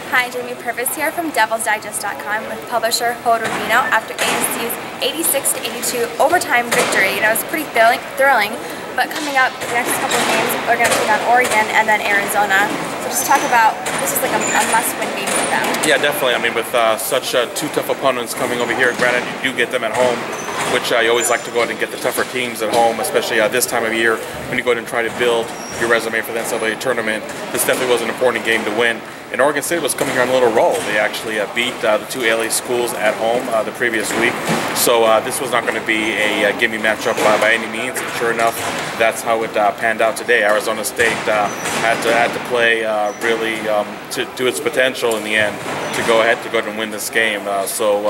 Hi, Jamie Purvis here from DevilsDigest.com with publisher Rabino after ASC's 86-82 overtime victory. It was pretty thrilling, but coming up the next couple of games, we're going to take on Oregon and then Arizona. So just talk about, this is like a must-win game for them. Yeah, definitely. I mean, with such two tough opponents coming over here, granted you do get them at home, which you always like to go ahead and get the tougher teams at home, especially this time of year when you go ahead and try to build your resume for the NCAA tournament. This definitely was an important game to win. And Oregon State was coming here on a little roll. They actually beat the two LA schools at home the previous week. So this was not going to be a gimme matchup by any means. And sure enough, that's how it panned out today. Arizona State had to play really to its potential in the end to go ahead and win this game. So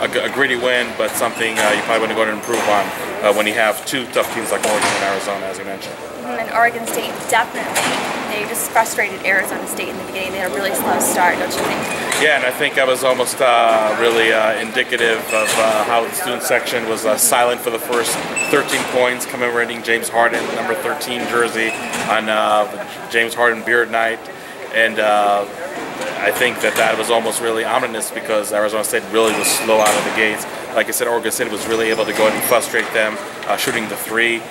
a gritty win, but something you probably want to go ahead and improve on when you have two tough teams like Oregon and Arizona, as you mentioned. And Oregon State definitely, they just frustrated Arizona State in the beginning. They had a really slow start, don't you think? Yeah, and I think that was almost really indicative of how the student section was silent for the first 13 points, commemorating James Harden, number 13 jersey on James Harden Beard Night. And I think that was almost really ominous because Arizona State really was slow out of the gates. Like I said, Oregon State was really able to go ahead and frustrate them, shooting the three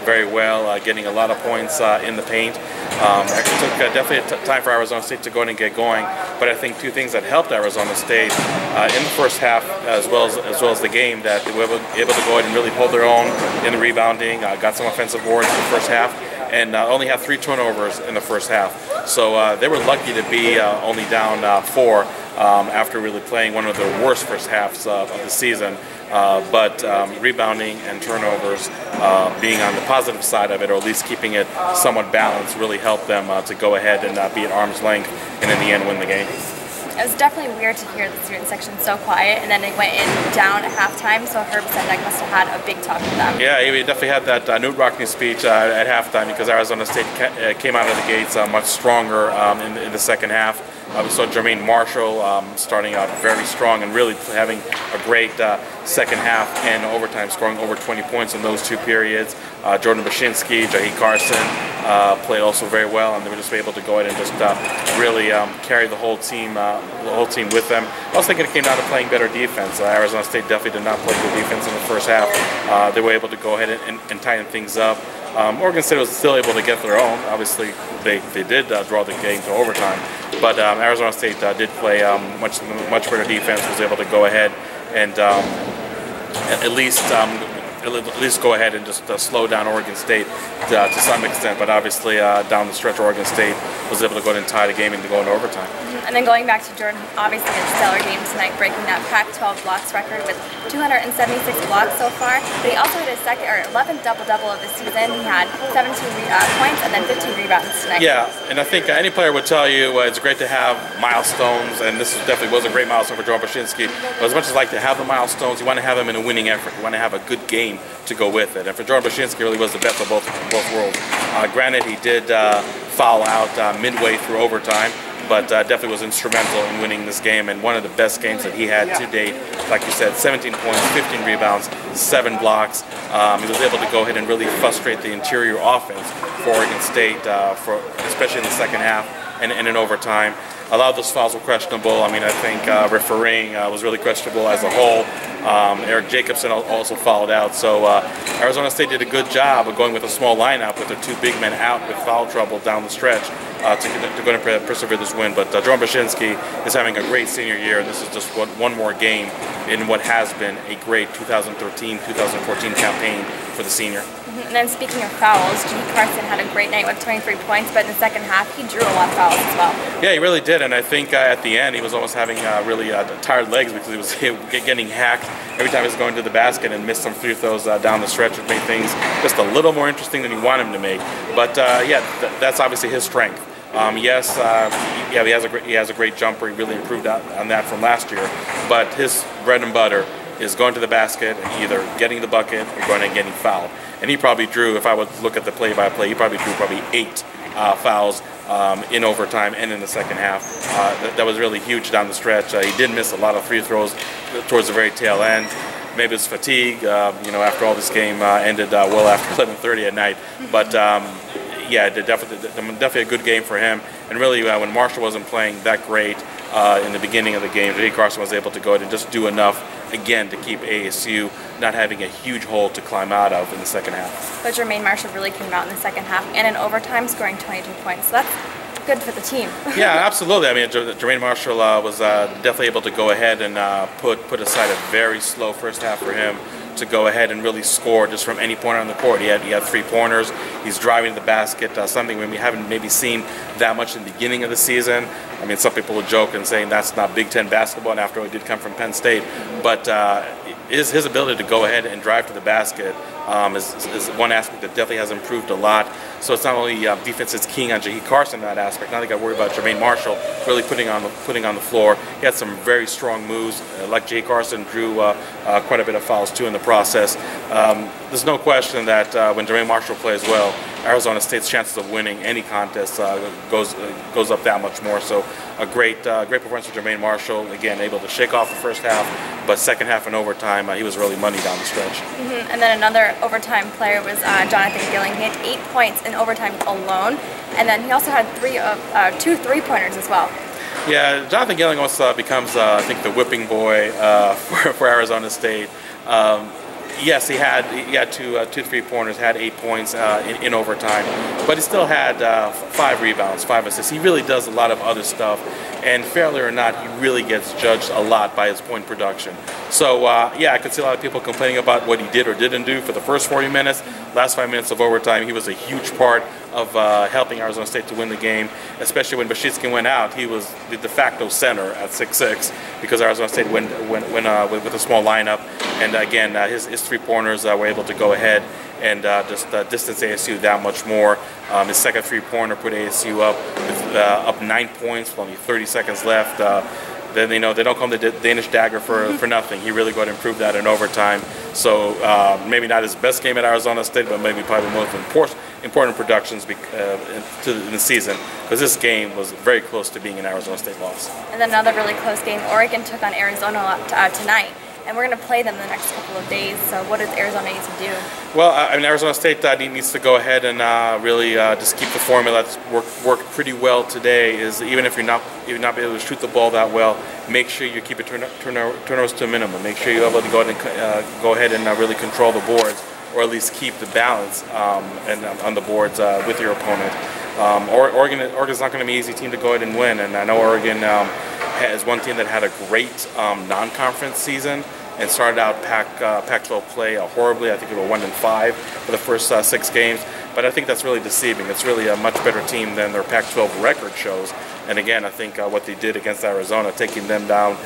very well, getting a lot of points in the paint. It took definitely time for Arizona State to go ahead and get going, but I think two things that helped Arizona State in the first half, as well as the game, that they were able to go ahead and really hold their own in the rebounding, got some offensive boards in the first half, and only had 3 turnovers in the first half. So they were lucky to be only down 4 after really playing one of their worst first halves of the season. But rebounding and turnovers being on the positive side of it, or at least keeping it somewhat balanced, really helped them to go ahead and be at arm's length and in the end win the game. It was definitely weird to hear the student section so quiet, and then they went in down at halftime, so Herb said that must have had a big talk with them. Yeah, he definitely had that Newt Rockne speech at halftime because Arizona State came out of the gates much stronger in the second half. We saw Jermaine Marshall starting out very strong and really having a great second half and overtime, scoring over 20 points in those 2 periods. Jordan Bashinsky, Jahi Carson played also very well, and they were just able to go ahead and just really carry the whole team with them. I also think it came down to playing better defense. Arizona State definitely did not play good defense in the first half. They were able to go ahead and tighten things up. Oregon State was still able to get their own. Obviously, they did draw the game to overtime, but Arizona State did play much better defense. Was able to go ahead and at least go ahead and just slow down Oregon State to some extent. But obviously, down the stretch, Oregon State was able to go ahead and tie the game and to go into overtime. And then going back to Jordan, obviously a stellar game tonight, breaking that Pac-12 blocks record with 276 blocks so far. But he also hit his 11th double-double of the season. He had 17 points and then 15 rebounds tonight. Yeah, and I think any player would tell you it's great to have milestones, and this definitely was a great milestone for Jordan Bashinsky. But as much as I like to have the milestones, you want to have them in a winning effort. You want to have a good game to go with it. And for Jordan Bashinsky, really was the best of both worlds. Granted, he did foul out midway through overtime, but definitely was instrumental in winning this game, and one of the best games that he had to date. Like you said, 17 points, 15 rebounds, 7 blocks. He was able to go ahead and really frustrate the interior offense for Oregon State, especially in the second half and in overtime. A lot of those fouls were questionable. I mean, I think refereeing was really questionable as a whole. Eric Jacobson also fouled out. So Arizona State did a good job of going with a small lineup with their 2 big men out with foul trouble down the stretch to go and persevere this win. But Jordan Bashinsky is having a great senior year, and this is just one more game in what has been a great 2013-2014 campaign for the senior. And then speaking of fouls, Jahi Carson had a great night with 23 points, but in the second half he drew a lot of fouls as well. Yeah, he really did, and I think at the end he was almost having really tired legs because he was getting hacked every time he was going to the basket and missed some free throws down the stretch, which made things just a little more interesting than you want him to make. But yeah, that's obviously his strength. Yes, he has a great jumper. He really improved on that from last year. But his bread and butter is going to the basket and either getting the bucket or going and getting fouled. And he probably drew, if I would look at the play-by-play, he probably drew 8 fouls in overtime and in the second half. That was really huge down the stretch. He did miss a lot of free throws towards the very tail end. Maybe it's fatigue, after all this game ended well after 11:30 at night. But yeah, definitely a good game for him. And really, when Marshall wasn't playing that great in the beginning of the game, J.K. Carson was able to go ahead and just do enough, again, to keep ASU not having a huge hole to climb out of in the second half. But Jermaine Marshall really came out in the second half and in overtime, scoring 22 points. So that's good for the team. Yeah, absolutely. I mean, Jermaine Marshall was definitely able to go ahead and put aside a very slow first half for him to go ahead and really score just from any point on the court. He had 3-pointers. He's driving to the basket, something we haven't maybe seen that much in the beginning of the season. I mean, some people would joke and saying that's not Big Ten basketball, and after all, he did come from Penn State. But his ability to go ahead and drive to the basket is one aspect that definitely has improved a lot. So it's not only defense is keying on J.K. Carson in that aspect. Now they got to worry about Jermaine Marshall really putting on the floor. He had some very strong moves. Like J.K. Carson drew quite a bit of fouls too in the process. There's no question that when Jermaine Marshall plays well, Arizona State's chances of winning any contest goes up that much more. So a great performance from Jermaine Marshall. Again, able to shake off the first half, but second half and overtime, he was really money down the stretch. And then another overtime player was Jonathan Gilling. He had 8 points in overtime alone, and then he also had 2 3-pointers as well. Yeah, Jonathan Gilling also becomes, I think, the whipping boy for Arizona State. Yes, he had 2 3-pointers, had 8 points in overtime, but he still had 5 rebounds, 5 assists. He really does a lot of other stuff, and fairly or not, he really gets judged a lot by his point production. So yeah, I could see a lot of people complaining about what he did or didn't do for the first 40 minutes. Last 5 minutes of overtime, he was a huge part of helping Arizona State to win the game, especially when Bashitsky went out. He was the de facto center at 6'6", because Arizona State went with a small lineup. And again, his 3-pointers were able to go ahead and just distance ASU that much more. His second 3-pointer put ASU up 9 points with only 30 seconds left. Then they don't call him the Danish dagger for nothing. He really got to improve that in overtime. So maybe not his best game at Arizona State, but maybe probably the most important productions in the season, because this game was very close to being an Arizona State loss. And then another really close game, Oregon took on Arizona tonight. And we're going to play them the next couple of days. So what does Arizona need to do? Well, I mean, Arizona State needs to go ahead and really just keep the formula that's worked pretty well today. Is even if you're not able to shoot the ball that well, make sure you keep your turnovers to a minimum. Make sure you're able to go ahead and really control the boards, or at least keep the balance on the boards with your opponent. Oregon's not going to be an easy team to go ahead and win, and I know Oregon is one team that had a great non-conference season and started out Pac-12 play horribly. I think they were 1-5 for the first 6 games, but I think that's really deceiving. It's really a much better team than their Pac-12 record shows. And again, I think what they did against Arizona, taking them down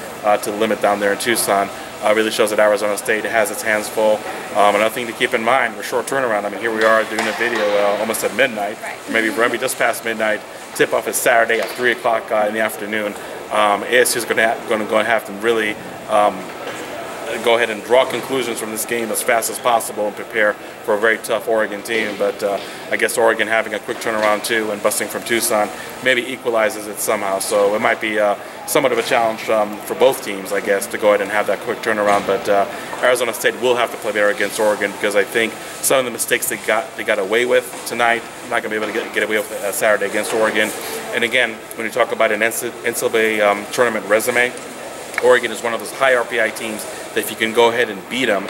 to the limit down there in Tucson, really shows that Arizona State has its hands full. Another thing to keep in mind, we're short turnaround. I mean, here we are doing a video almost at midnight, maybe just past midnight. Tip-off is Saturday at 3 o'clock in the afternoon. ASU is going to have to really go ahead and draw conclusions from this game as fast as possible and prepare for a very tough Oregon team. But I guess Oregon having a quick turnaround too and busting from Tucson maybe equalizes it somehow. So it might be somewhat of a challenge for both teams, I guess, to go ahead and have that quick turnaround. But Arizona State will have to play better against Oregon, because I think some of the mistakes they got away with tonight, not going to be able to get away with Saturday against Oregon. And again, when you talk about an NCAA tournament resume, Oregon is one of those high RPI teams that if you can go ahead and beat them,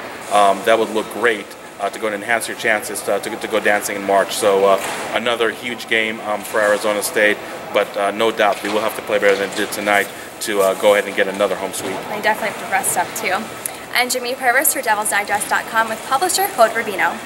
that would look great to go and enhance your chances to go dancing in March. So another huge game for Arizona State, but no doubt they will have to play better than they did tonight to go ahead and get another home sweep. They definitely have to rest up too. And Jimmy Purvis for DevilsDigest.com with publisher Rabino.